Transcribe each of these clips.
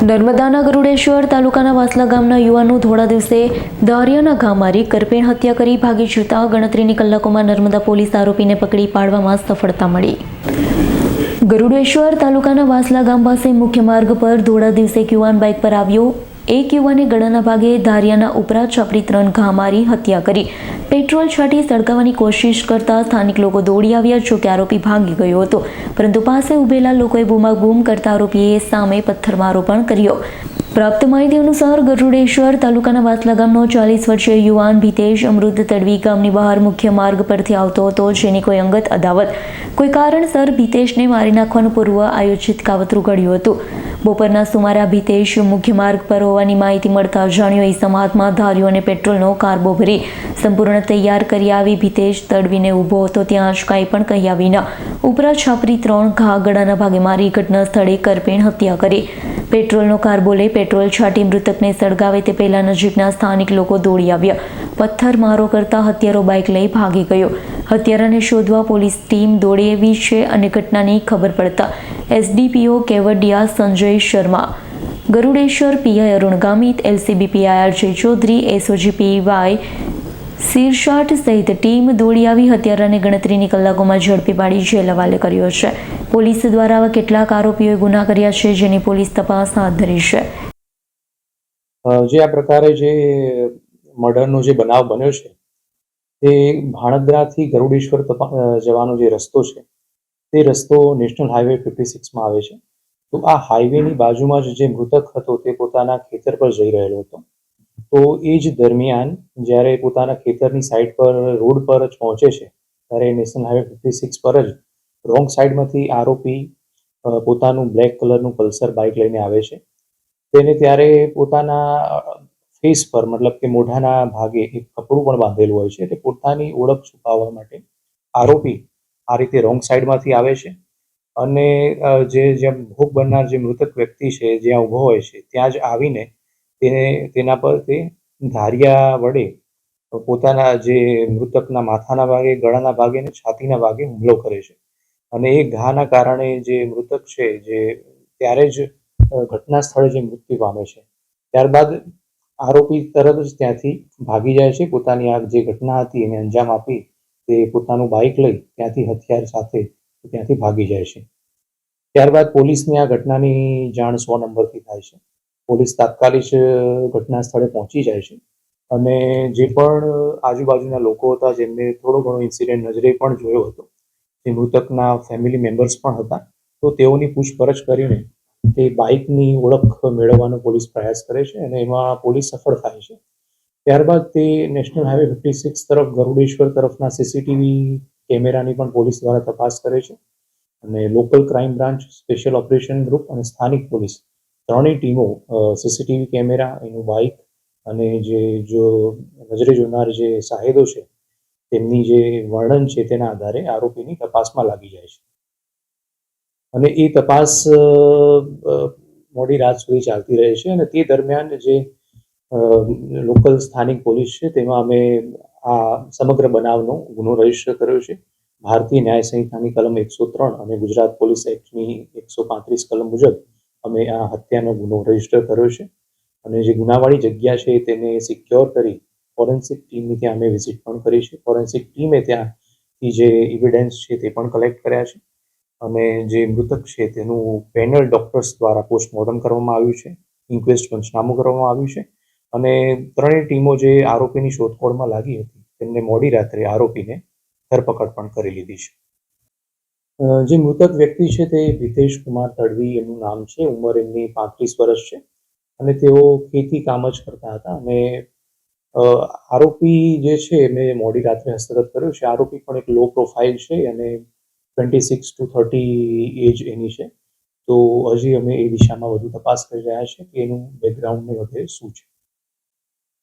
નર્મદાના ગરુડેશ્વર તાલુકાના વાસલા ગામના યુવાનો થોડા દિવસે દારિયાના ઘા મારી કરપેણ હત્યા કરી ભાગી જતા ગણતરીની કલાકોમાં નર્મદા પોલીસ આરોપીને પકડી પાડવામાં સફળતા મળી। ગરુડેશ્વર તાલુકાના વાસલા ગામ પાસે મુખ્ય માર્ગ પર થોડા દિવસે એક યુવાન બાઇક પર આવ્યો। એક યુવાને ગળાના ભાગે ધારિયાના ઉપરા છાપરી 3 ઘા મારી હત્યા કરી પેટ્રોલ છાંટી સળગાવવાની કોશિશ કરતા સ્થાનિક લોકો દોડી આવ્યા, જો કે આરોપી ભાગી ગયો હતો, પરંતુ પાસે ઉભેલા લોકોએ બૂમાબૂમ કરતા આરોપીએ સામે પથ્થરમારો પણ કર્યો। પ્રાપ્ત માહિતી અનુસાર ગરુડેશ્વર તાલુકાના વાસલા ગામનો 40 વર્ષીય યુવાન ભીતેશ અમૃત તડવી ગામની બહાર મુખ્ય માર્ગ પરથી આવતો હતો, જેની કોઈ અંગત અદાવત કોઈ કારણસર ભીતેશને મારી નાખવાનું પૂર્વ આયોજિત કાવતરું ઘડ્યું હતું। બપોરના સુમારે આ ભીતેશ મુખ્ય માર્ગ પર હોવાની માહિતી મળતા અજાણ્યો ઈસમ હાથમાં ધાર્યો અને પેટ્રોલનો કાર્બો ભરી સંપૂર્ણ તૈયાર કરી આવી ભીતેશ તડવીને ઊભો હતો ત્યાં જ કાંઈ પણ કહ્યા વિના ઉપરા છાપરી 3 ઘા ગળાના ભાગે મારી ઘટના સ્થળે કરપેણ હત્યા કરી પેટ્રોલનો કાર્બો લઈ પેટ્રોલ છાંટી મૃતકને સળગાવે તે પહેલા નજીકના સ્થાનિક લોકો દોડી આવ્યા। પથ્થરમારો કરતા હત્યારો બાઇક લઈ ભાગી ગયો। હત્યારાને શોધવા પોલીસ ટીમ દોડી આવી છે અને ઘટનાની ખબર પડતા SDPO Kevadia Sanjay Sharma, Garudeshwar PI Arun Gamit, LCB PI RJ Chaudhari, SOG PY Sirshat સહિત ટીમ દોડી આવી હત્યારાને ગણતરીની કલાકોમાં ઝડપી પાડી જેલ હવાલે કર્યો છે। પોલીસ દ્વારા આવા કેટલાક આરોપીઓએ ગુના કર્યા છે, જેની પોલીસ તપાસ હાથ ધરી છે। જે આ પ્રકારે જે મર્ડરનો જે બનાવ બન્યો છે તે ભાણદરાથી ગરુડેશ્વર જવાનો જે રસ્તો છે તે રસ્તો નેશનલ હાઈવે 56માં આવે છે। તો આ હાઈવેની બાજુમાં જ જે મૃતક હતો તે પોતાના ખેતર પર જઈ રહેલો હતો। તો એ જ દરમિયાન જ્યારે પોતાના ખેતરની સાઈડ પર રોડ પર જ પહોંચે છે ત્યારે નેશનલ હાઈવે 56 પર જ રોંગ સાઈડમાંથી આરોપી પોતાનું બ્લેક કલરનું પલ્સર બાઇક લઈને આવે છે। તેને ત્યારે પોતાના ફેસ પર મતલબ કે મોઢાના ભાગે એક કપડું પણ બાંધેલું હોય છે, એટલે પોતાની ઓળખ છુપાવવા માટે આરોપી આ રીતે રોંગ સાઈડમાંથી આવે છે અને જ્યાં ભોગ બનનાર જે મૃતક વ્યક્તિ છે જ્યાં ઊભો હોય છે ત્યાં જ આવીને તેના પર તે ધારિયા વડે પોતાના જે મૃતકના માથાના ભાગે, ગળાના ભાગે અને છાતીના ભાગે હુમલો કરે છે અને એ ઘાના કારણે જે મૃતક છે જે ત્યારે જ ઘટના સ્થળે જે મૃત્યુ પામે છે। ત્યારબાદ આરોપી તરત જ ત્યાંથી ભાગી જાય છે। પોતાની આ જે ઘટના હતી એને અંજામ આપી તે પોતાનું બાઇક લઈ ત્યાંથી હથિયાર સાથે ત્યાંથી ભાગી જાય છે। ત્યારબાદ પોલીસને આ ઘટનાની જાણ 100 નંબરથી થાય છે। પોલીસ તાત્કાલિક ઘટના સ્થળે પહોંચી જાય છે અને જે પણ આજુબાજુના લોકો હતા જેમને થોડો ઘણો ઇન્સિડન્ટ નજરે પણ જોયો હતો, જે મૃતકના ફેમિલી મેમ્બર્સ પણ હતા, તો તેઓની પૂછપરછ કરીને તે બાઇકની ઓળખ મેળવવાનો પોલીસ પ્રયાસ કરે છે અને એમાં પોલીસ સફળ થાય છે। ત્યારબાદ તે નેશનલ હાઈવે 56 તરફ ગરુડેશ્વર તરફના સીસીટીવી કેમેરાની પણ પોલીસ દ્વારા તપાસ કરે છે અને local crime branch, special operation group અને સ્થાનિક પોલીસ ત્રણેય ટીમો સીસીટીવી કેમેરા, એનું બાઇક અને જો નજરે જોનાર જે સાહેદો છે તેમની જે વર્ણન છે તેના આધારે આરોપીની તપાસમાં લાગી જાય છે અને એ તપાસ મોડી રાત સુધી ચાલતી રહે છે અને તે દરમિયાન જે લોકલ સ્થાનિક પોલીસ છે તેમાં અમે આ સમગ્ર બનાવનો ગુનો રજીસ્ટર કર્યો છે। ભારતીય ન્યાય સંહિતાની કલમ 103 અને ગુજરાત પોલીસ એક્ટની 135 કલમ મુજબ અમે આ હત્યાનો ગુનો રજીસ્ટર કર્યો છે અને જે ગુનાવાળી જગ્યા છે તેને સિક્યોર કરી ફોરેન્સિક ટીમની ત્યાં અમે વિઝિટ પણ કરી છે। ફોરેન્સિક ટીમે ત્યાંથી જે એવિડન્સ છે તે પણ કલેક્ટ કર્યા છે અને જે મૃતક છે તેનું પેનલ ડોક્ટર્સ દ્વારા પોસ્ટમોર્ટમ કરવામાં આવ્યું છે, ઇન્ક્વેસ્ટ પંચનામું કરવામાં આવ્યું છે અને ત્રણેય ટીમો જે આરોપીની શોધખોળમાં લાગી હતી તેમને મોડી રાત્રે આરોપીને ધરપકડ પણ કરી લીધી છે। જે મૃતક વ્યક્તિ છે તે ભીતેશ કુમાર તડવી એમનું નામ છે, ઉંમર એમની 35 વર્ષ છે અને તેઓ ખેતી કામ જ કરતા હતા અને આરોપી જે છે એમને મોડી રાત્રે હસ્તગત કર્યો છે। આરોપી પણ એક લો પ્રોફાઇલ છે અને 26 to 30 એજ એની છે। તો હજી અમે એ દિશામાં વધુ તપાસ કરી રહ્યા છે કે એનું બેકગ્રાઉન્ડ ને વગેરે શું છે।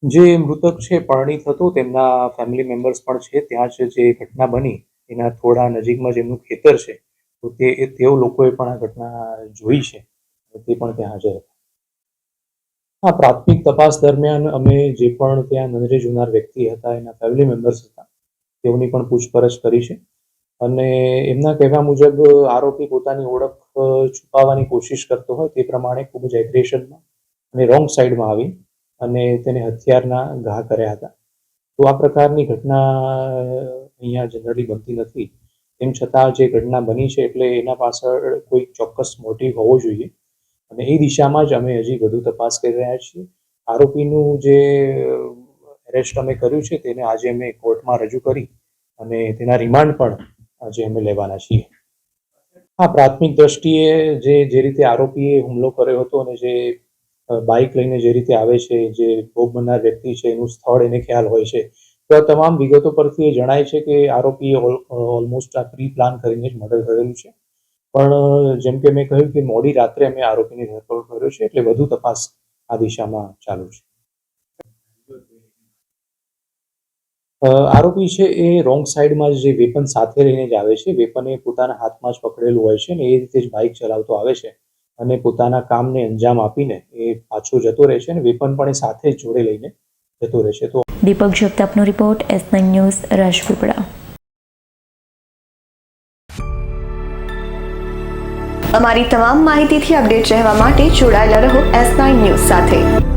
જે મૃતક છે પરણિત હતો, તેમના ફેમિલી મેમ્બર્સ પણ છે ત્યાં જ જે ઘટના બની એના થોડા નજીકમાં જ એમનું ખેતર છે, તો તેઓ લોકોએ પણ આ ઘટના જોઈ છે, તે પણ ત્યાં હાજર હતા। હા, પ્રાથમિક તપાસ દરમિયાન અમે જે પણ ત્યાં નજરે જોનાર વ્યક્તિ હતા, એના ફેમિલી મેમ્બર્સ હતા, તેઓની પણ પૂછપરછ કરી છે અને એમના કહેવા મુજબ આરોપી પોતાની ઓળખ છુપાવવાની કોશિશ કરતો હોય તે પ્રમાણે ખૂબ જ એગ્રેશનમાં અને રોંગ સાઈડમાં આવી અને તેને હથિયારના ઘા કર્યા હતા. તો આ પ્રકારની ઘટના અહીંયા જનરલી બનતી નથી. તેમ છતાં જે ઘટના બની છે એટલે એના પાછળ કોઈ ચોક્કસ મોટિવ હોવો જોઈએ અને એ દિશામાં જ અમે હજી વધુ તપાસ કરી રહ્યા છીએ. આરોપીનું જે એરેસ્ટ અમે કર્યું છે તેને આજે અમે કોર્ટમાં રજૂ કરી અને તેના રિમાન્ડ પણ આજે અમે લેવાના છીએ. હા, પ્રાથમિક દ્રષ્ટિએ જે રીતે આરોપીએ હુમલો કર્યો હતો અને જે બાઇક લઈને જે રીતે આવે છે, જે ભોગ બનનાર વ્યક્તિ છે એનું સ્થળ એને ખ્યાલ હોય છે, તો આ તમામ વિગતો પરથી એ જણાય છે કે આરોપીએ ઓલમોસ્ટ આ પ્રી પ્લાન કરીને જ મર્ડર કરેલું છે. પણ જેમ કે મેં કહ્યું કે મોડી રાત્રે અમે આરોપીની ધરપકડ કર્યો છે એટલે વધુ તપાસ આ દિશામાં ચાલુ છે. આરોપી છે એ રોંગ સાઈડમાં જે વેપન સાથે લઈને જ આવે છે. વેપન એ પોતાના હાથમાં જ પકડેલું હોય છે ને એ રીતે જ બાઇક ચલાવતો આવે છે અને પોતાના કામને અંજામ આપીને એ પાછો જતો રહે છે અને વેપન પણ એ સાથે જ જોડે લઈને જતો રહે છે. તો દીપક જગતાપનો રિપોર્ટ, S9 ન્યૂઝ, રાજપીપળા. અમારી તમામ માહિતીથી અપડેટ રહેવા માટે જોડાયેલા રહો S9 ન્યૂઝ સાથે.